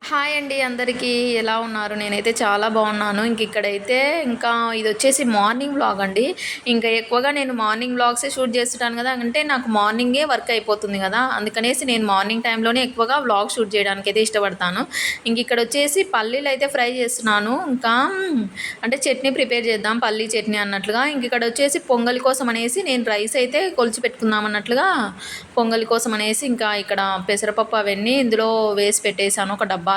Hi అండి అందరికీ. ఎలా ఉన్నారు? నేనైతే చాలా బాగున్నాను. ఇక్కడైతే ఇంకా ఇదొచ్చేసి మార్నింగ్ వ్లాగ్ అండి. ఇంకా ఎక్కువగా నేను మార్నింగ్ వ్లాగ్సే షూట్ చేస్తుంటాను కదా! అంటే నాకు మార్నింగే వర్క్ అయిపోతుంది కదా! అందుకనేసి నేను మార్నింగ్ టైంలోనే ఎక్కువగా వ్లాగ్ షూట్ చేయడానికైతే ఇష్టపడతాను. ఇక్కడొచ్చేసి పల్లీలైతే ఫ్రై చేస్తున్నాను. ఇంకా అంటే చట్నీ ప్రిపేర్ చేద్దాం, పల్లీ చట్నీ అన్నట్లుగా. ఇక్కడొచ్చేసి పొంగల్ కోసం అనేసి నేను రైస్ అయితే కొలిచి పెట్టుకుందాం అన్నట్లుగా పొంగల్ కోసం అనేసి ఇంకా ఇక్కడ పెసరపప్పు అవన్నీ ఇందులో వేసి పెట్టేశాను ఒక డబ్బాలో.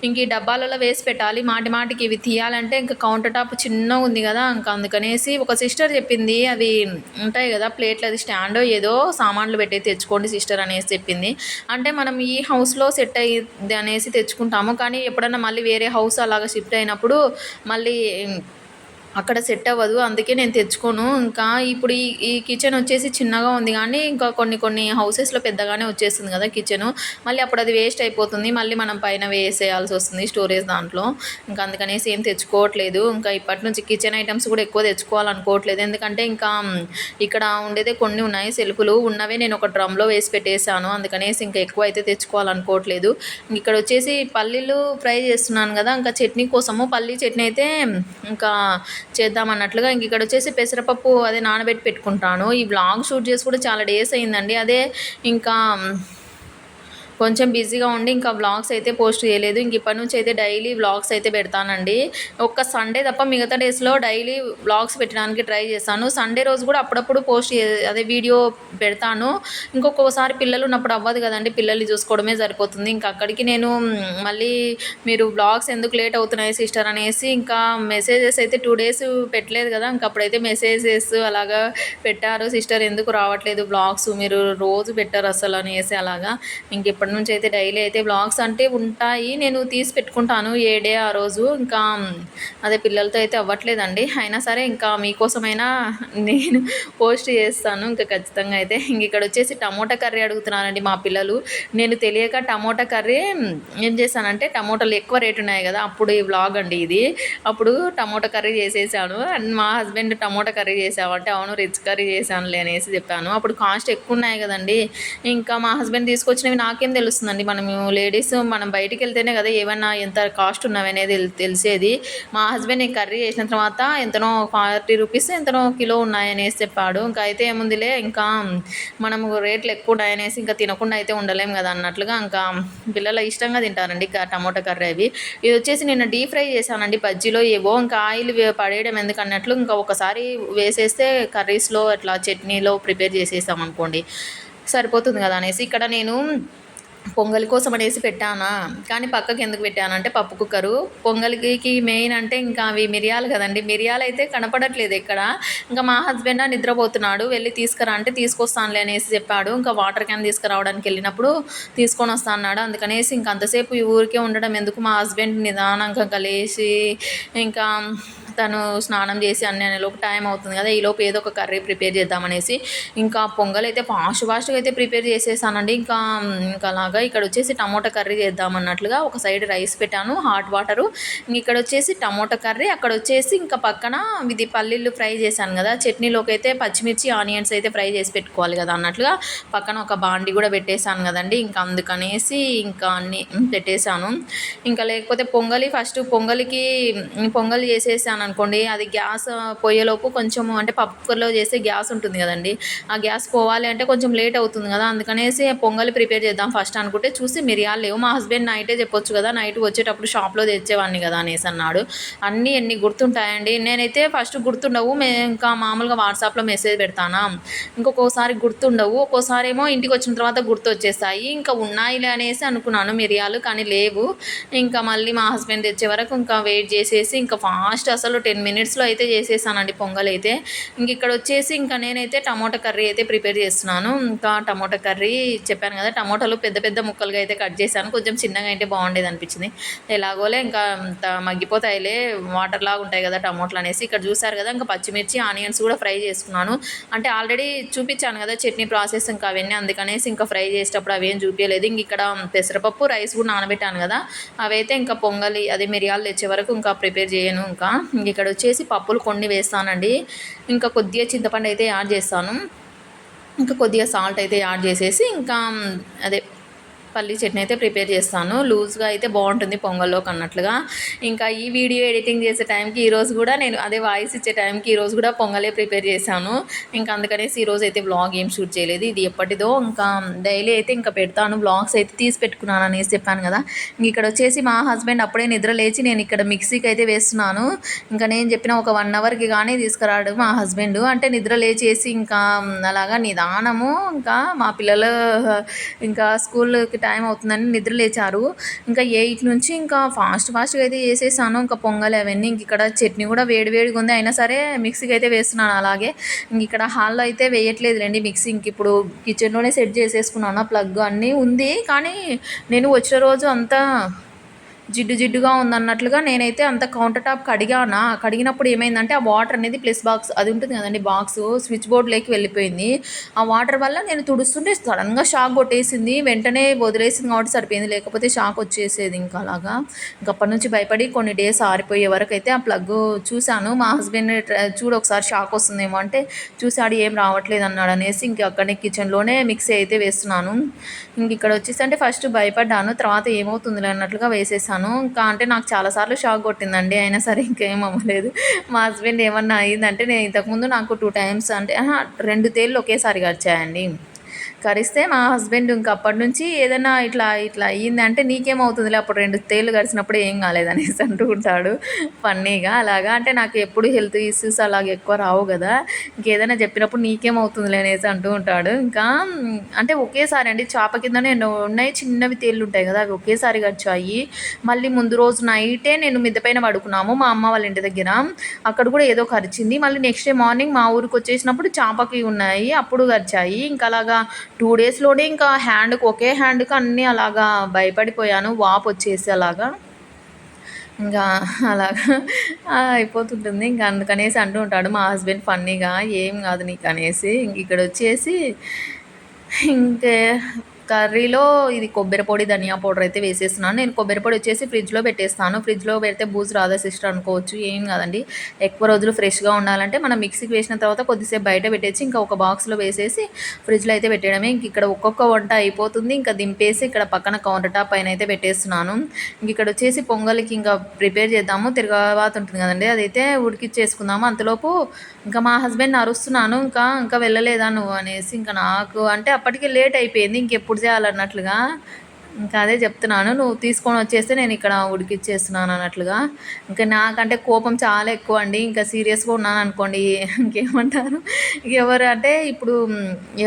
ఈ డబ్బాలలో వేసి పెట్టాలి. మాటి మాటికి ఇవి తీయాలంటే ఇంకా కౌంటర్ టాప్ చిన్నగా ఉంది కదా! ఇంకా అందుకనేసి ఒక సిస్టర్ చెప్పింది, అవి ఉంటాయి కదా ప్లేట్లు, అది స్టాండో ఏదో సామాన్లు పెట్టి తెచ్చుకోండి సిస్టర్ అనేసి చెప్పింది. అంటే మనం ఈ హౌస్లో సెట్ అయ్యిద్ది అనేసి తెచ్చుకుంటాము. కానీ ఎప్పుడన్నా మళ్ళీ వేరే హౌస్ అలాగా షిఫ్ట్ అయినప్పుడు మళ్ళీ అక్కడ సెట్ అవ్వదు. అందుకే నేను తెచ్చుకోను. ఇంకా ఇప్పుడు ఈ కిచెన్ వచ్చేసి చిన్నగా ఉంది కానీ ఇంకా కొన్ని హౌసెస్‌లో పెద్దగానే వచ్చేస్తుంది కదా కిచెను. మళ్ళీ అప్పుడు అది వేస్ట్ అయిపోతుంది. మళ్ళీ మనం పైన వేసేయాల్సి వస్తుంది స్టోరేజ్ దాంట్లో. ఇంకా అందుకనేసి ఏం తెచ్చుకోవట్లేదు. ఇంకా ఇప్పటి నుంచి కిచెన్ ఐటమ్స్ కూడా ఎక్కువ తెచ్చుకోవాలనుకోవట్లేదు. ఎందుకంటే ఇంకా ఇక్కడ ఉండేదే కొన్ని ఉన్నాయి సెల్ఫ్‌లు. ఉన్నవే నేను ఒక డ్రమ్‌లో వేసి పెట్టేసాను. అందుకనేసి ఇంకా ఎక్కువ అయితే తెచ్చుకోవాలనుకోవట్లేదు. ఇక్కడ వచ్చేసి పల్లీలు ఫ్రై చేస్తున్నాను కదా! ఇంకా చట్నీ కోసము పల్లీ చట్నీ అయితే ఇంకా చేద్దామన్నట్లుగా ఇక్కడ వచ్చేసి పెసరపప్పు అదే నానబెట్టి పెట్టుకుంటాను. ఈ వ్లాగ్ షూట్ చేసి కూడా చాలా డేస్ అయిందండి. అదే ఇంకా కొంచెం బిజీగా ఉండి ఇంకా వ్లాగ్స్ అయితే పోస్ట్ చేయలేదు. ఇప్పటి నుంచి అయితే డైలీ వ్లాగ్స్ అయితే పెడతానండి. ఒక్క సండే తప్ప మిగతా డేస్‌లో డైలీ వ్లాగ్స్ పెట్టడానికి ట్రై చేశాను. సండే రోజు కూడా అప్పుడప్పుడు పోస్ట్ అదే వీడియో పెడతాను. ఇంకొకసారి పిల్లలు ఉన్నప్పుడు అవ్వదు కదండీ. పిల్లల్ని చూసుకోవడమే సరిపోతుంది. ఇంకా అక్కడికి నేను మళ్ళీ మీరు వ్లాగ్స్ ఎందుకు లేట్ అవుతున్నాయి సిస్టర్ అనేసి ఇంకా మెసేజెస్ అయితే 2 డేస్ పెట్టలేదు కదా! ఇంక అప్పుడైతే మెసేజెస్ అలాగా పెట్టారు. సిస్టర్ ఎందుకు రావట్లేదు వ్లాగ్స్, మీరు రోజు పెట్టరు అసలు అనేసి అలాగా. ఇప్పటి నుంచి అయితే డైలీ అయితే వ్లాగ్స్ అంటే ఉంటాయి. నేను తీసి పెట్టుకుంటాను ఏ డే ఆ రోజు. ఇంకా అదే పిల్లలతో అయితే అవ్వట్లేదండి. అయినా సరే ఇంకా మీకోసమైనా నేను పోస్ట్ చేస్తాను ఇంకా ఖచ్చితంగా అయితే. ఇక్కడ వచ్చేసి టమోటా కర్రీ అడుగుతున్నారండి మా పిల్లలు. నేను తెలియక టమోటా కర్రీ ఏం చేశానంటే, టమోటాలు ఎక్కువ రేటు ఉన్నాయి కదా! అప్పుడు ఈ వ్లాగ్ అండి ఇది. అప్పుడు టమోటా కర్రీ చేసేసాను. అండ్ మా హస్బెండ్ టమోటా కర్రీ చేసావు అంటే, అవును రిచ్ కర్రీ చేశానులే అనేసి చెప్పాను. అప్పుడు కాస్ట్ ఎక్కువ ఉన్నాయి కదండీ. ఇంకా మా హస్బెండ్ తీసుకొచ్చినవి నాకేం తెలుస్తుందండి. మనము లేడీస్ మనం బయటికి వెళ్తేనే కదా ఏమన్నా ఎంత కాస్ట్ ఉన్నవనేది తెలిసేది. మా హస్బెండ్ ఈ కర్రీ చేసిన తర్వాత ఎంతనో 40 రూపీస్ ఎంతనో కిలో ఉన్నాయనేసి చెప్పాడు. ఇంకా అయితే ఏముందిలే, ఇంకా మనము రేట్లు ఎక్కువ ఉన్నాయనేసి ఇంకా తినకుండా అయితే ఉండలేం కదా అన్నట్లుగా ఇంకా పిల్లలు ఇష్టంగా తింటారండి టమోటా కర్రీ అవి. ఇది వచ్చేసి నిన్న డీప్ ఫ్రై చేశానండి బజ్జీలో ఏవో. ఇంకా ఆయిల్ పడేయడం ఎందుకన్నట్లు ఇంకా ఒకసారి వేసేస్తే కర్రీస్లో అట్లా చట్నీలో ప్రిపేర్ చేసేసాం అనుకోండి సరిపోతుంది కదా అనేసి ఇక్కడ నేను పొంగల్ కోసం అనేసి పెట్టానా. కానీ పక్కకి ఎందుకు పెట్టానంటే పప్పు కుక్కరు. పొంగల్కి మెయిన్ అంటే ఇంకా అవి మిరియాలు కదండి. మిరియాలు అయితే కనపడట్లేదు ఎక్కడ. ఇంకా మా హస్బెండ్ నిద్రపోతున్నాడు. వెళ్ళి తీసుకురా అంటే తీసుకొస్తానులే అనేసి చెప్పాడు. ఇంకా వాటర్ క్యాన్ తీసుకురావడానికి వెళ్ళినప్పుడు తీసుకొని వస్తా అన్నాడు. అందుకనేసి ఇంకా అంతసేపు ఈ ఊరికే ఉండడం ఎందుకు, మా హస్బెండ్ నిదానంగా లేచి ఇంకా తను స్నానం చేసి అన్ని అనేలోపు టైం అవుతుంది కదా, ఈలోపు ఏదో ఒక కర్రీ ప్రిపేర్ చేద్దామనేసి ఇంకా పొంగల్ అయితే ఫాస్ట్గా అయితే ప్రిపేర్ చేసేసానండి. ఇంకా అలాగా ఇక్కడ వచ్చేసి టమోటా కర్రీ చేద్దామన్నట్లుగా ఒక సైడ్ రైస్ పెట్టాను, హాట్ వాటరు. ఇక్కడ వచ్చేసి టమోటా కర్రీ, అక్కడ వచ్చేసి ఇంకా పక్కన ఇది పల్లీలు ఫ్రై చేశాను కదా, చట్నీలోకి అయితే పచ్చిమిర్చి ఆనియన్స్ అయితే ఫ్రై చేసి పెట్టుకోవాలి కదా అన్నట్లుగా పక్కన ఒక బాండి కూడా పెట్టేశాను కదండి. ఇంకా అందుకనేసి ఇంకా అన్నీ పెట్టేశాను. ఇంకా లేకపోతే పొంగలికి పొంగల్ చేసేసాను అనుకోండి, అది గ్యాస్ పోయేలోపు కొంచెం అంటే పప్పు కుక్కర్లో చేస్తే గ్యాస్ ఉంటుంది కదండి, ఆ గ్యాస్ పోవాలి అంటే కొంచెం లేట్ అవుతుంది కదా. అందుకనేసి పొంగల్ ప్రిపేర్ చేద్దాం ఫస్ట్ అనుకుంటే చూసి మిరియాలు లేవు. మా హస్బెండ్ నైటే చెప్పొచ్చు కదా, నైట్ వచ్చేటప్పుడు షాప్లో తెచ్చేవాడిని కదా అనేసి అన్నాడు. అన్నీ ఎన్ని గుర్తుంటాయండి. నేనైతే ఫస్ట్ గుర్తుండవు, ఇంకా మామూలుగా వాట్సాప్లో మెసేజ్ పెడతానా, ఇంకొకసారి గుర్తుండవు, ఒక్కోసారి ఏమో ఇంటికి వచ్చిన తర్వాత గుర్తు వచ్చేస్తాయి. ఇంకా ఉన్నాయిలే అనేసి అనుకున్నాను మిరియాలు, కానీ లేవు. ఇంకా మళ్ళీ మా హస్బెండ్ తెచ్చే వరకు ఇంకా వెయిట్ చేసేసి ఇంకా ఫాస్ట్ అసలు 10 మినిట్స్లో అయితే చేసేసానండి పొంగల్ అయితే. ఇక్కడ వచ్చేసి ఇంకా నేనైతే టమోటా కర్రీ అయితే ప్రిపేర్ చేస్తున్నాను. ఇంకా టమోటా కర్రీ చెప్పాను కదా, టమోటాలు పెద్ద పెద్ద ముక్కలుగా అయితే కట్ చేశాను. కొంచెం చిన్నగా అయితే బాగుండేది అనిపించింది. ఎలాగోలే ఇంకా మగ్గిపోతాయిలే, వాటర్ లాగా ఉంటాయి కదా టమోటాలు అనేసి. ఇక్కడ చూసారు కదా, ఇంకా పచ్చిమిర్చి ఆనియన్స్ కూడా ఫ్రై చేసుకున్నాను. అంటే ఆల్రెడీ చూపించాను కదా చట్నీ ప్రాసెస్, ఇంకా అవన్నీ అందుకనేసి ఇంకా ఫ్రై చేసేటప్పుడు అవేం చూపించలేదు. ఇక్కడ పెసరపప్పు రైస్ కూడా నానబెట్టాను కదా, అవైతే ఇంకా పొంగలి అదే మిరియాలు తెచ్చే వరకు ఇంకా ప్రిపేర్ చేయను. ఇంకా ఇక్కడ వచ్చేసి పప్పులు కొన్ని వేస్తానండి. ఇంకా కొద్దిగా చింతపండు అయితే యాడ్ చేస్తాను. ఇంకా కొద్దిగా సాల్ట్ అయితే యాడ్ చేసేసి ఇంకా అదే పల్లీ చట్నీ అయితే ప్రిపేర్ చేస్తాను. లూజ్గా అయితే బాగుంటుంది పొంగల్లోకి అన్నట్లుగా. ఇంకా ఈ వీడియో ఎడిటింగ్ చేసే టైంకి ఈరోజు కూడా నేను అదే వాయిస్ ఇచ్చే టైంకి ఈరోజు కూడా పొంగలే ప్రిపేర్ చేశాను. ఇంకా అందుకనేసి ఈరోజు అయితే వ్లాగ్ ఏం షూట్ చేయలేదు. ఇది ఎప్పటిదో ఇంకా డైలీ అయితే ఇంకా పెడతాను. వ్లాగ్స్ అయితే తీసి పెట్టుకున్నాను అనేసి చెప్పాను కదా. ఇంక ఇక్కడ వచ్చేసి మా హస్బెండ్ అప్పుడే నిద్ర లేచి నేను ఇక్కడ మిక్సీకి అయితే వేస్తున్నాను. ఇంకా నేను చెప్పిన ఒక 1 అవర్కి కానీ తీసుకురాడు మా హస్బెండ్. అంటే నిద్ర లేచేసి ఇంకా అలాగా నిదానము ఇంకా మా పిల్లలు ఇంకా స్కూల్కి టైం అవుతుందని నిద్ర లేచారు. ఇంకా 8 నుంచి ఇంకా ఫాస్ట్గా అయితే చేసేసాను. ఇంకా పొంగల్ అవన్నీ ఇంక ఇక్కడ చట్నీ కూడా వేడిగా ఉంది. అయినా సరే మిక్సీకి అయితే వేస్తున్నాను అలాగే. ఇంక ఇక్కడ హాల్లో అయితే వేయట్లేదులేండి మిక్సీ. ఇంక ఇప్పుడు కిచెన్లోనే సెట్ చేసేసుకున్నాను. ప్లగ్ అన్నీ ఉంది కానీ నేను వచ్చిన రోజు అంతా జిడ్డుగా ఉందన్నట్లుగా నేనైతే అంత కౌంటర్ టాప్ కడిగినప్పుడు ఏమైందంటే ఆ వాటర్ అనేది ప్లస్ బాక్స్ అది ఉంటుంది కదండి బాక్స్ స్విచ్ బోర్డ్లోకి వెళ్ళిపోయింది. ఆ వాటర్ వల్ల నేను తుడుస్తుంటే సడన్గా షాక్ కొట్టేసింది. వెంటనే వదిలేసింది కాబట్టి సరిపోయింది, లేకపోతే షాక్ వచ్చేసేది ఇంకా అలాగా. ఇంకప్పటి నుంచి భయపడి కొన్ని డేస్ ఆరిపోయే వరకు అయితే ఆ ప్లగ్ చూశాను. మా హస్బెండ్ చూడు ఒకసారి షాక్ వస్తుందేమో అంటే చూసాడు, ఏం రావట్లేదు అన్నాడు అనేసి ఇంక అక్కడనే కిచెన్లోనే మిక్సీ అయితే వేస్తున్నాను. ఇంక ఇక్కడ వచ్చేసి అంటే ఫస్ట్ భయపడ్డాను, తర్వాత ఏమవుతుందిలే అన్నట్లుగా వేసేసాను. ఇంకా అంటే నాకు చాలాసార్లు షాక్ కొట్టిందండి, అయినా సరే ఇంకేం అవ్వలేదు. మా హస్బెండ్ ఏమన్నా అయ్యిందంటే నేను ఇంతకుముందు నాకు 2 టైమ్స్ అంటే 2 తేళ్ళు ఒకేసారి వచ్చాయండి. కరిస్తే మా హస్బెండ్ ఇంక అప్పటి నుంచి ఏదైనా ఇట్లా అయ్యిందంటే నీకేమవుతుందిలే అప్పుడు 2 తేళ్ళు కరిచినప్పుడు ఏం కాలేదనేసి అంటూ ఉంటాడు ఫన్నీగా. అలాగా అంటే నాకు ఎప్పుడు హెల్త్ ఇష్యూస్ అలాగ ఎక్కువ రావు కదా, ఇంకేదైనా చెప్పినప్పుడు నీకేమవుతుందిలే అనేసి అంటూ ఉంటాడు. ఇంకా అంటే ఒకేసారి అండి చాప కిందనే ఉన్నాయి చిన్నవి తేళ్ళు ఉంటాయి కదా, అవి ఒకేసారి కరిచాయి. మళ్ళీ ముందు రోజు నైటే నేను మిద్దె పైన పడుకున్నాము మా అమ్మ వాళ్ళ ఇంటి దగ్గర, అక్కడ కూడా ఏదో కరిచింది. మళ్ళీ నెక్స్ట్ డే మార్నింగ్ మా ఊరికి వచ్చేసినప్పుడు చాపకి ఉన్నాయి, అప్పుడు కరిచాయి. ఇంకా అలాగా 2 డేస్లోనే ఇంకా ఒకే హ్యాండ్కి అన్నీ అలాగా భయపడిపోయాను, వాపు వచ్చేసి అలాగా ఇంకా అలాగా అయిపోతుంటుంది. ఇంకా అందుకనేసి అంటూ ఉంటాడు మా హస్బెండ్ ఫన్నీగా, ఏం కాదు నీకు అనేసి. ఇంక ఇక్కడ వచ్చేసి ఇంకే కర్రీలో ఇది కొబ్బరి పొడి ధనియా పౌడర్ అయితే వేసేస్తున్నాను. నేను కొబ్బరి పొడి వచ్చేసి ఫ్రిడ్జ్లో పెట్టేస్తాను. ఫ్రిడ్జ్లో పెడితే బూజు రాదా సిస్టర్ అనుకోవచ్చు, ఏం కాదండి. ఎక్కువ రోజులు ఫ్రెష్గా ఉండాలంటే మనం మిక్సీకి వేసిన తర్వాత కొద్దిసేపు బయట పెట్టేసి ఇంకా ఒక బాక్స్లో వేసేసి ఫ్రిడ్జ్లో అయితే పెట్టడమే. ఇంక ఇక్కడ ఒక్కొక్క వంట అయిపోతుంది. ఇంకా దింపేసి ఇక్కడ పక్కన కౌంటర్ టాప్ పైన అయితే పెట్టేస్తున్నాను. ఇంక ఇక్కడ వచ్చేసి పొంగల్కి ఇంకా ప్రిపేర్ చేద్దాము, తిరగవాత ఉంటుంది కదండి, అదైతే ఉడికిచ్చేసుకుందాము. అంతలోపు ఇంకా మా హస్బెండ్ అరుస్తున్నాను, ఇంకా వెళ్ళలేదా నువ్వు అనేసి. ఇంకా నాకు అంటే అప్పటికే లేట్ అయిపోయింది, ఇంకెప్పుడు చేయాలన్నట్లుగా. ఇంకా అదే చెప్తున్నాను, నువ్వు తీసుకొని వచ్చేస్తే నేను ఇక్కడ ఉడికిచ్చేస్తున్నాను అన్నట్లుగా. ఇంకా నాకంటే కోపం చాలా ఎక్కువ అండి. ఇంకా సీరియస్గా ఉన్నాను అనుకోండి ఇంకేమంటారు, ఎవరు అంటే ఇప్పుడు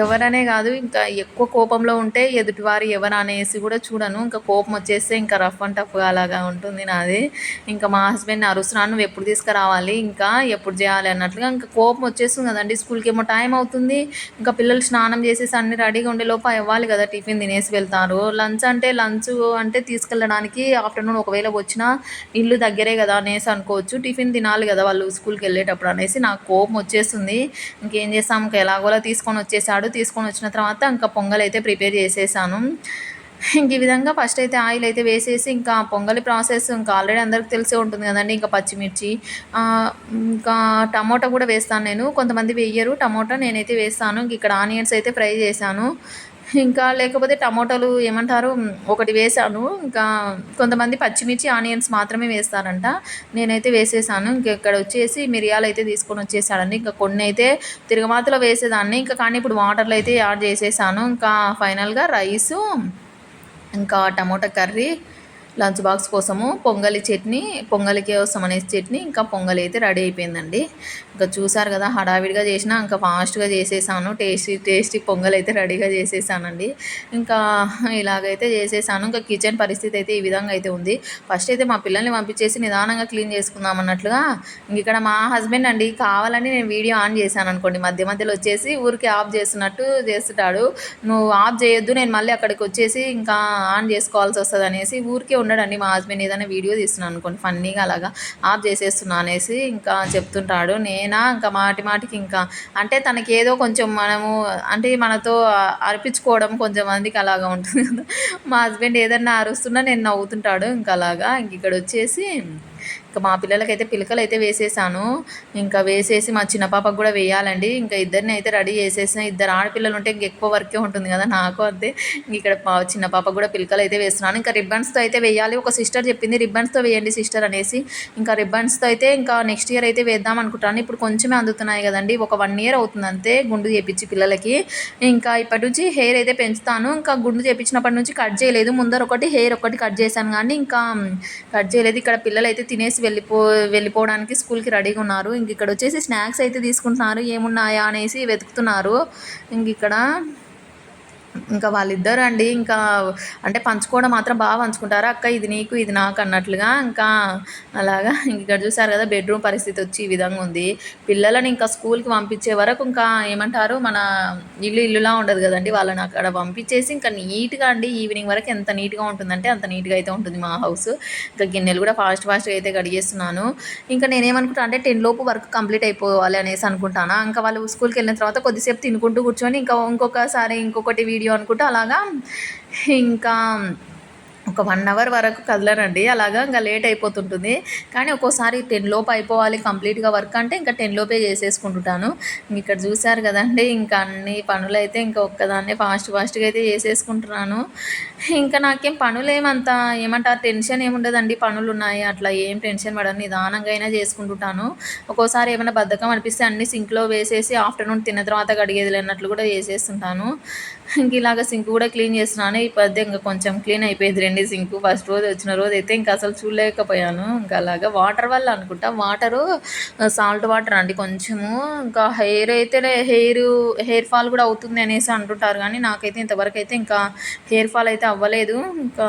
ఎవరనే కాదు, ఇంకా ఎక్కువ కోపంలో ఉంటే ఎదుటివారు ఎవరు అనేసి కూడా చూడను. ఇంకా కోపం వచ్చేస్తే ఇంకా రఫ్ అండ్ టఫ్గా అలాగా ఉంటుంది నాది. ఇంకా మా హస్బెండ్ని అరుస్తున్నాను, నువ్వు ఎప్పుడు తీసుకురావాలి, ఇంకా ఎప్పుడు చేయాలి అన్నట్లుగా. ఇంకా కోపం వచ్చేస్తుంది కదండి, స్కూల్కి ఏమో టైం అవుతుంది. ఇంకా పిల్లలు స్నానం చేసేసి అన్ని రెడీగా ఉండే లోపు ఇవ్వాలి కదా, టిఫిన్ తినేసి వెళ్తారు. లంచ్ అంటే తీసుకెళ్ళడానికి ఆఫ్టర్నూన్ ఒకవేళ వచ్చినా ఇల్లు దగ్గరే కదా అనేసి అనుకోవచ్చు, టిఫిన్ తినాలి కదా వాళ్ళు స్కూల్కి వెళ్ళేటప్పుడు అనేసి నాకు కోపం వచ్చేస్తుంది. ఇంకేం చేస్తాం, ఇంకా ఎలాగోలా తీసుకొని వచ్చేసాడు. తీసుకొని వచ్చిన తర్వాత ఇంకా పొంగల్ అయితే ప్రిపేర్ చేసేసాను. ఇంక ఈ విధంగా ఫస్ట్ అయితే ఆయిల్ అయితే వేసేసి ఇంకా పొంగలి ప్రాసెస్ ఇంకా ఆల్రెడీ అందరికి తెలిసే ఉంటుంది కదండి. ఇంకా పచ్చిమిర్చి ఇంకా టమోటా కూడా వేస్తాను నేను, కొంతమంది వేయరు టమోటా, నేనైతే వేస్తాను. ఇంక ఇక్కడ ఆనియన్స్ అయితే ఫ్రై చేశాను. ఇంకా లేకపోతే టమోటాలు ఏమంటారు ఒకటి వేసాను. ఇంకా కొంతమంది పచ్చిమిర్చి ఆనియన్స్ మాత్రమే వేస్తారంట, నేనైతే వేసేసాను. ఇంక ఇక్కడ వచ్చేసి మిరియాలు అయితే తీసుకొని వచ్చేసాడండి. ఇంకా కొన్ని అయితే తిరగమాతలో వేసేదాన్ని, ఇంకా కానీ ఇప్పుడు వాటర్లో అయితే యాడ్ చేసేసాను. ఇంకా ఫైనల్గా రైసు, ఇంకా టమోటా కర్రీ, లంచ్ బాక్స్ కోసము పొంగలి చట్నీ, పొంగలి కోసం అనేసి చట్నీ, ఇంకా పొంగలి అయితే రెడీ అయిపోయిందండి. ఇంకా చూసారు కదా, హడావిడిగా చేసిన ఇంకా ఫాస్ట్గా చేసేసాను. టేస్టీ పొంగల్ అయితే రెడీగా చేసేసానండి. ఇంకా ఇలాగైతే చేసేసాను. ఇంకా కిచెన్ పరిస్థితి అయితే ఈ విధంగా అయితే ఉంది. ఫస్ట్ అయితే మా పిల్లల్ని పంపించేసి నిదానంగా క్లీన్ చేసుకుందాం అన్నట్లుగా. ఇంక ఇక్కడ మా హస్బెండ్ అండి కావాలని నేను వీడియో ఆన్ చేశాను అనుకోండి, మధ్యలో వచ్చేసి ఊరికి ఆఫ్ చేస్తున్నట్టు చేస్తుంటాడు. నువ్వు ఆఫ్ చేయొద్దు, నేను మళ్ళీ అక్కడికి వచ్చేసి ఇంకా ఆన్ చేసుకోవాల్సి వస్తుంది అనేసి ఊరికే ఉండడండి. మా హస్బెండ్ ఏదైనా వీడియో తీస్తున్నాను అనుకోండి ఫన్నీగా అలాగా ఆఫ్ చేసేస్తున్నా అనేసి ఇంకా చెప్తుంటాడు. ఇంకా మాటికి ఇంకా అంటే తనకి ఏదో కొంచెం మనము అంటే మనతో అర్పించుకోవడం కొంచెం మందికి అలాగా ఉంటుంది కదా. మా హస్బెండ్ ఏదన్నా అరుస్తున్నా నేను నవ్వుతుంటాడు ఇంకా అలాగా. ఇంక ఇక్కడ వచ్చేసి ఇంకా మా పిల్లలకైతే పిలకలైతే వేసేసాను. ఇంకా వేసేసి మా చిన్న పాపకు కూడా వేయాలండి. ఇంకా ఇద్దరిని అయితే రెడీ చేసేసిన. ఇద్దరు ఆడపిల్లలు ఉంటే ఇంకెక్కువ వర్కే ఉంటుంది కదా, నాకు అంతే. ఇక్కడ చిన్న పాపకు కూడా పిలకలైతే వేస్తున్నాను. ఇంకా రిబ్బన్స్తో అయితే వేయాలి. ఒక సిస్టర్ చెప్పింది రిబ్బన్స్తో వేయండి సిస్టర్ అనేసి. ఇంకా రిబ్బన్స్తో అయితే ఇంకా నెక్స్ట్ ఇయర్ అయితే వేద్దాం అనుకుంటాను. ఇప్పుడు కొంచెమే అందుతున్నాయి కదండి, ఒక 1 year అవుతుంది అంతే గుండు చేపించి పిల్లలకి. ఇంకా ఇప్పటి నుంచి హెయిర్ అయితే పెంచుతాను. ఇంకా గుండు చేపించినప్పటి నుంచి కట్ చేయలేదు. ముందర ఒకటి హెయిర్ ఒకటి కట్ చేశాను కానీ ఇంకా కట్ చేయలేదు. ఇక్కడ పిల్లలు అయితే తినేసి వెళ్ళిపోవడానికి స్కూల్కి రెడీగా ఉన్నారు. ఇంక ఇక్కడ వచ్చేసి స్నాక్స్ అయితే తీసుకుంటున్నారు, ఏమున్నాయా అనేసి వెతుకుతున్నారు. ఇంక ఇక్కడ ఇంకా వాళ్ళిద్దరు అండి, ఇంకా అంటే పంచుకోవడం మాత్రం బాగా పంచుకుంటారు. అక్క ఇది నీకు ఇది నాకు అన్నట్లుగా. ఇంకా అలాగా ఇక్కడ చూసారు కదా, బెడ్రూమ్ పరిస్థితి వచ్చి ఈ విధంగా ఉంది. పిల్లలని ఇంకా స్కూల్కి పంపించే వరకు ఇంకా ఏమంటారు, మన ఇల్లులా ఉండదు కదండి. వాళ్ళని అక్కడ పంపించేసి ఇంకా నీట్గా అండి ఈవినింగ్ వరకు ఎంత నీట్గా ఉంటుందంటే అంత నీట్గా అయితే ఉంటుంది మా హౌస్. ఇంకా గిన్నెలు కూడా ఫాస్ట్గా అయితే కడిగేస్తున్నాను. ఇంకా నేనేమనుకుంటా అంటే 10 లోపు వర్క్ కంప్లీట్ అయిపోవాలి అనేసి అనుకుంటాను. ఇంకా వాళ్ళు స్కూల్కి వెళ్ళిన తర్వాత కొద్దిసేపు తినుకుంటూ కూర్చొని ఇంకా ఇంకొకటి వీడియో అనుకుంటూ అలాగా ఇంకా ఒక 1 hour వరకు కదలనండి. అలాగా ఇంకా లేట్ అయిపోతుంటుంది. కానీ ఒక్కోసారి 10 లోపు అయిపోవాలి కంప్లీట్గా వర్క్ అంటే ఇంకా 10 లోపే చేసేసుకుంటుంటాను. ఇక్కడ చూసారు కదండి, ఇంకా అన్ని పనులు అయితే ఇంకా ఒక్కదాన్నే ఫాస్ట్గా అయితే చేసేసుకుంటున్నాను. ఇంకా నాకేం పనులేమంత ఏమంటారు టెన్షన్ ఏముండదండి. పనులు ఉన్నాయి అట్లా ఏం టెన్షన్ పడను, నిదానంగా అయినా చేసుకుంటుంటాను. ఒక్కోసారి ఏమైనా బద్ధకం అనిపిస్తే అన్ని సింక్లో వేసేసి ఆఫ్టర్నూన్ తిన్న తర్వాత కడిగేది అన్నట్లు కూడా చేసేస్తుంటాను. ఇంక ఇలాగ సింక్ కూడా క్లీన్ చేస్తున్నాను. ఈ పద్య ఇంకా కొంచెం క్లీన్ అయిపోయింది రండి సింక్. ఫస్ట్ రోజు వచ్చిన రోజు అయితే ఇంకా అసలు చూడలేకపోయాను. ఇంకా అలాగా వాటర్ వల్ల అనుకుంటా, వాటరు సాల్ట్ వాటర్ అండి కొంచెము. ఇంకా హెయిర్ ఫాల్ కూడా అవుతుంది అనేసి అంటుంటారు, కానీ నాకైతే ఇంతవరకు అయితే ఇంకా హెయిర్ ఫాల్ అయితే అవ్వలేదు. ఇంకా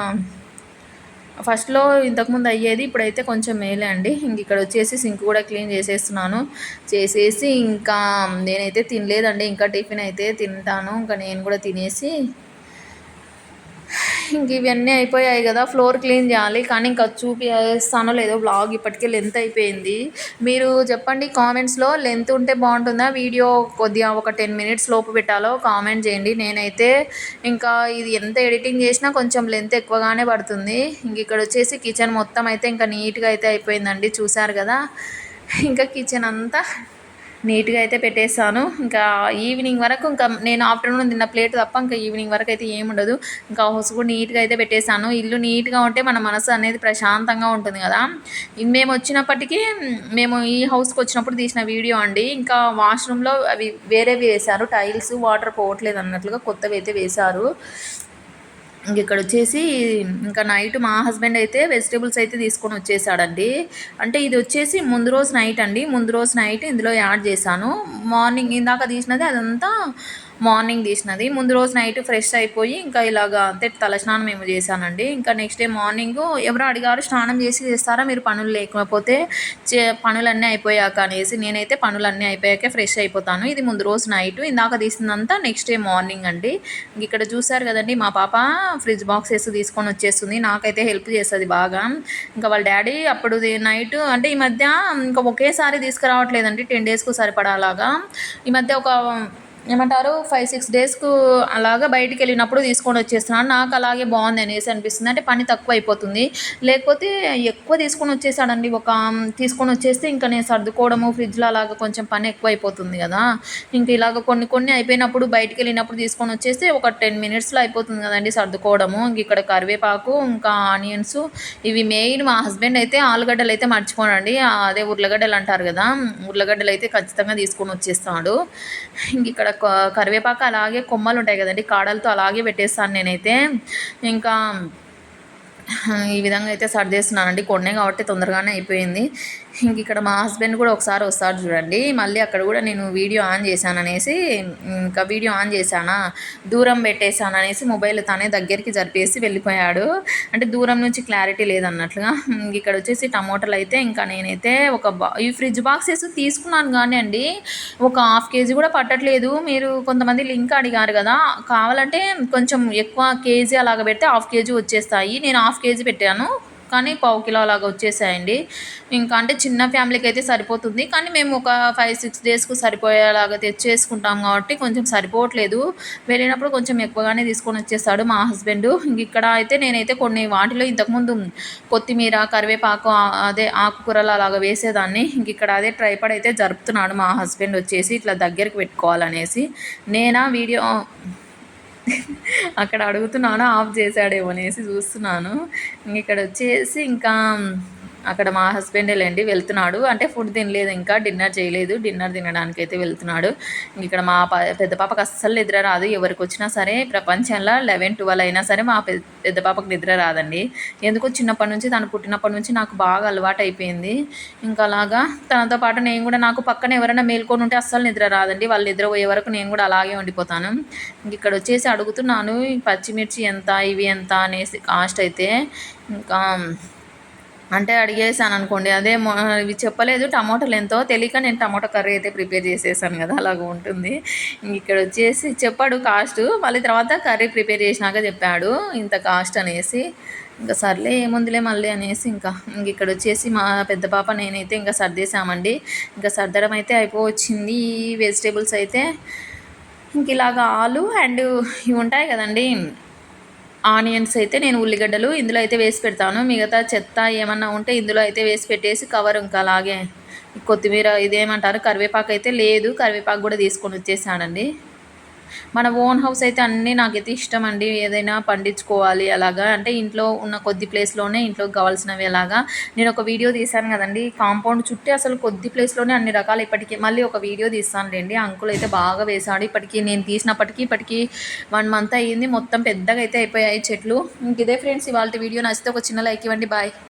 ఫస్ట్లో ఇంతకుముందు అయ్యేది, ఇప్పుడైతే కొంచెం మేలే అండి. ఇంక ఇక్కడ వచ్చేసి సింక్ కూడా క్లీన్ చేసేస్తున్నాను. చేసేసి ఇంకా నేనైతే తినలేదండి, ఇంకా టిఫిన్ అయితే తింటాను. ఇంకా నేను కూడా తినేసి ఇంక ఇవన్నీ అయిపోయాయి కదా, ఫ్లోర్ క్లీన్ చేయాలి. కానీ ఇంకా చూపిస్తానో లేదో బ్లాగ్ ఇప్పటికే లెంత్ అయిపోయింది. మీరు చెప్పండి కామెంట్స్లో, లెంత్ ఉంటే బాగుంటుందా వీడియో, కొద్దిగా ఒక 10 minutes లోపు పెట్టాలో కామెంట్ చేయండి. నేనైతే ఇంకా ఇది ఎంత ఎడిటింగ్ చేసినా కొంచెం లెంత్ ఎక్కువగానే పడుతుంది. ఇంక ఇక్కడ వచ్చేసి కిచెన్ మొత్తం అయితే ఇంకా నీట్గా అయితే అయిపోయిందండి, చూసారు కదా. ఇంకా కిచెన్ అంతా నీట్గా అయితే పెట్టేస్తాను. ఇంకా ఈవినింగ్ వరకు ఇంకా నేను ఆఫ్టర్నూన్ తిన్న ప్లేట్ తప్ప ఇంకా ఈవినింగ్ వరకు అయితే ఏముండదు. ఇంకా హౌస్ కూడా నీట్గా అయితే పెట్టేశాను. ఇల్లు నీట్గా ఉంటే మన మనసు అనేది ప్రశాంతంగా ఉంటుంది కదా. మేము వచ్చినప్పటికీ మేము ఈ హౌస్కి వచ్చినప్పుడు తీసిన వీడియో అండి. ఇంకా వాష్రూమ్లో అవి వేరేవి వేశారు, టైల్స్ వాటర్ పోవట్లేదు అన్నట్లుగా కొత్తవి అయితే వేశారు. ఇంక ఇక్కడ వచ్చేసి ఇంకా నైట్ మా హస్బెండ్ అయితే వెజిటేబుల్స్ అయితే తీసుకొని వచ్చేసాడండి. అంటే ఇది వచ్చేసి ముందు రోజు నైట్ ఇందులో యాడ్ చేశాను. మార్నింగ్ ఇందాక తీసినది అదంతా మార్నింగ్ తీసినది. ముందు రోజు నైట్ ఫ్రెష్ అయిపోయి ఇంకా ఇలాగా అంతే తలస్నానం ఏమో చేశానండి. ఇంకా నెక్స్ట్ డే మార్నింగ్ ఎవరో అడిగారు, స్నానం చేస్తారా మీరు పనులు లేకపోతే పనులన్నీ అయిపోయాక అనేసి. నేనైతే పనులన్నీ అయిపోయాకే ఫ్రెష్ అయిపోతాను. ఇది ముందు రోజు నైట్, ఇందాక తీసిందంతా నెక్స్ట్ డే మార్నింగ్ అండి. ఇక్కడ చూసారు కదండి, మా పాప ఫ్రిడ్జ్ బాక్సెస్ తీసుకొని వచ్చేస్తుంది. నాకైతే హెల్ప్ చేస్తుంది బాగా. ఇంకా వాళ్ళ డాడీ అప్పుడు నైట్ అంటే ఈ మధ్య ఇంకా ఒకేసారి తీసుకురావట్లేదండి, 10 daysకు సరిపడాలాగా. ఈ మధ్య ఒక ఏమంటారు 5-6 daysకు అలాగా బయటికి వెళ్ళినప్పుడు తీసుకొని వచ్చేస్తున్నాను. నాకు అలాగే బాగుంది అనేసి అనిపిస్తుంది. అంటే పని తక్కువ అయిపోతుంది. లేకపోతే ఎక్కువ తీసుకొని వచ్చేసాడండి. తీసుకొని వచ్చేస్తే ఇంకా నేను సర్దుకోవడము ఫ్రిడ్జ్లో అలాగా కొంచెం పని ఎక్కువ అయిపోతుంది కదా. ఇంక ఇలాగ కొన్ని అయిపోయినప్పుడు బయటికి వెళ్ళినప్పుడు తీసుకొని వచ్చేస్తే ఒక 10 minutesలో అయిపోతుంది కదండి సర్దుకోవడము. ఇంక ఇక్కడ కరివేపాకు ఇంకా ఆనియన్స్ ఇవి మెయిన్. మా హస్బెండ్ అయితే ఆలుగడ్డలు అయితే మర్చిపోనండి, అదే ఉర్లగడ్డలు అంటారు కదా, ఉర్లగడ్డలు అయితే ఖచ్చితంగా తీసుకొని వచ్చేస్తాడు. ఇంక ఇక్కడ కరివేపాకు అలాగే కొమ్మలు ఉంటాయి కదండి, కాడలతో అలాగే పెట్టేస్తాను నేనైతే. ఇంకా ఈ విధంగా అయితే సర్దేస్తున్నానండి, కొన్నే కాబట్టి తొందరగానే అయిపోయింది. ఇంక ఇక్కడ మా హస్బెండ్ కూడా ఒకసారి వస్తాడు చూడండి. మళ్ళీ అక్కడ కూడా నేను వీడియో ఆన్ చేశాను అనేసి, ఇంకా వీడియో ఆన్ చేశానా దూరం పెట్టేశాను అనేసి మొబైల్ తనే దగ్గరికి జరిపేసి వెళ్ళిపోయాడు. అంటే దూరం నుంచి క్లారిటీ లేదన్నట్లుగా. ఇక్కడ వచ్చేసి టమోటాలు అయితే ఇంకా నేనైతే ఈ ఫ్రిడ్జ్ బాక్సెస్ తీసుకున్నాను కానీ అండి ఒక 1/2 kg కూడా పట్టట్లేదు. మీరు కొంతమంది లింక్ అడిగారు కదా, కావాలంటే కొంచెం ఎక్కువ కేజీ అలాగ పెడితే 1/2 kg వచ్చేస్తాయి. నేను 1/2 kg పెట్టాను కానీ పావు కిలో అలాగా వచ్చేసాయండి. ఇంకా అంటే చిన్న ఫ్యామిలీకి అయితే సరిపోతుంది, కానీ మేము ఒక 5-6 డేస్కు సరిపోయేలాగా తెచ్చేసుకుంటాం కాబట్టి కొంచెం సరిపోవట్లేదు. వెళ్ళినప్పుడు కొంచెం ఎక్కువగానే తీసుకొని వచ్చేస్తాడు మా హస్బెండ్. ఇంక ఇక్కడ అయితే నేనైతే కొన్ని వాటిలో ఇంతకుముందు కొత్తిమీర, కరివేపాకు అదే ఆకుకూరలు అలాగా వేసేదాన్ని. ఇంక ఇక్కడ అదే ట్రైపాడ్ అయితే జరుపుతున్నాడు మా హస్బెండ్ వచ్చేసి, ఇట్లా దగ్గరికి పెట్టుకోవాలనేసి. నేనా వీడియో అక్కడ అడుగుతున్నాను, ఆఫ్ చేశాడేమో అనేసి చూస్తున్నాను. ఇక్కడ వచ్చేసి ఇంకా అక్కడ మా హస్బెండేలేండి వెళ్తున్నాడు. అంటే ఫుడ్ తినలేదు, ఇంకా డిన్నర్ చేయలేదు. డిన్నర్ తినడానికి అయితే వెళ్తున్నాడు. ఇక్కడ మా పెద్ద పాపకు అస్సలు నిద్ర రాదు. ఎవరికి వచ్చినా సరే ప్రపంచంలో 11-12 అయినా సరే మా పెద్ద పాపకు నిద్ర రాదండి. ఎందుకో చిన్నప్పటి నుంచి, తను పుట్టినప్పటి నుంచి నాకు బాగా అలవాటు అయిపోయింది. ఇంకా అలాగా తనతో పాటు నేను కూడా, నాకు పక్కన ఎవరైనా మేల్కొని ఉంటే అస్సలు నిద్ర రాదండి. వాళ్ళు నిద్రపోయే వరకు నేను కూడా అలాగే ఉండిపోతాను. ఇక్కడ వచ్చేసి అడుగుతున్నాను పచ్చిమిర్చి ఎంత, ఇవి ఎంత అనేసి కాస్ట్ అయితే. ఇంకా అంటే అడిగేసాను అనుకోండి, అదే ఇవి చెప్పలేదు టమాటాలు ఎంతో తెలియక నేను టమాటా కర్రీ అయితే ప్రిపేర్ చేసేసాను కదా, అలాగ ఉంటుంది. ఇక్కడ వచ్చేసి చెప్పాడు కాస్ట్, మళ్ళీ తర్వాత కర్రీ ప్రిపేర్ చేసినాక చెప్పాడు ఇంత కాస్ట్ అనేసి. ఇంకా సర్లే ఏముందిలే మళ్ళీ అనేసి ఇంకా ఇక్కడ వచ్చేసి మా పెద్ద పాప నేనైతే ఇంకా సర్దేశామండి. ఇంకా సర్దడం అయితే అయిపోవచ్చింది. ఈ వెజిటేబుల్స్ అయితే ఇంక ఇలాగా ఆలు అండ్ ఇవి ఉంటాయి కదండి ఆనియన్స్ అయితే నేను ఉల్లిగడ్డలు ఇందులో అయితే వేసి పెడతాను. మిగతా చెత్త ఏమన్నా ఉంటే ఇందులో అయితే వేసి పెట్టేసి కవర్ ఇంకా అలాగే కొత్తిమీర ఇదేమంటారు కరివేపాకు అయితే లేదు, కరివేపాకు కూడా తీసుకొని వచ్చేసానండి. మన ఓన్ హౌస్ అయితే అన్నీ నాకైతే ఇష్టం అండి. ఏదైనా పండించుకోవాలి అలాగా, అంటే ఇంట్లో ఉన్న కొద్ది ప్లేస్లోనే ఇంట్లోకి కావాల్సినవి అలాగా. నేను ఒక వీడియో తీశాను కదండి కాంపౌండ్ చుట్టి, అసలు కొద్ది ప్లేస్లోనే అన్ని రకాలు. ఇప్పటికీ మళ్ళీ ఒక వీడియో తీస్తానులేండి. అంకుల్ అయితే బాగా వేశాడు. ఇప్పటికీ నేను తీసినప్పటికీ 1 మంత్ అయ్యింది. మొత్తం పెద్దగా అయితే అయిపోయాయి చెట్లు. ఇంక ఇదే ఫ్రెండ్స్ ఇవాళ వీడియో. నచ్చితే ఒక చిన్న లైక్ ఇవ్వండి. బాయ్.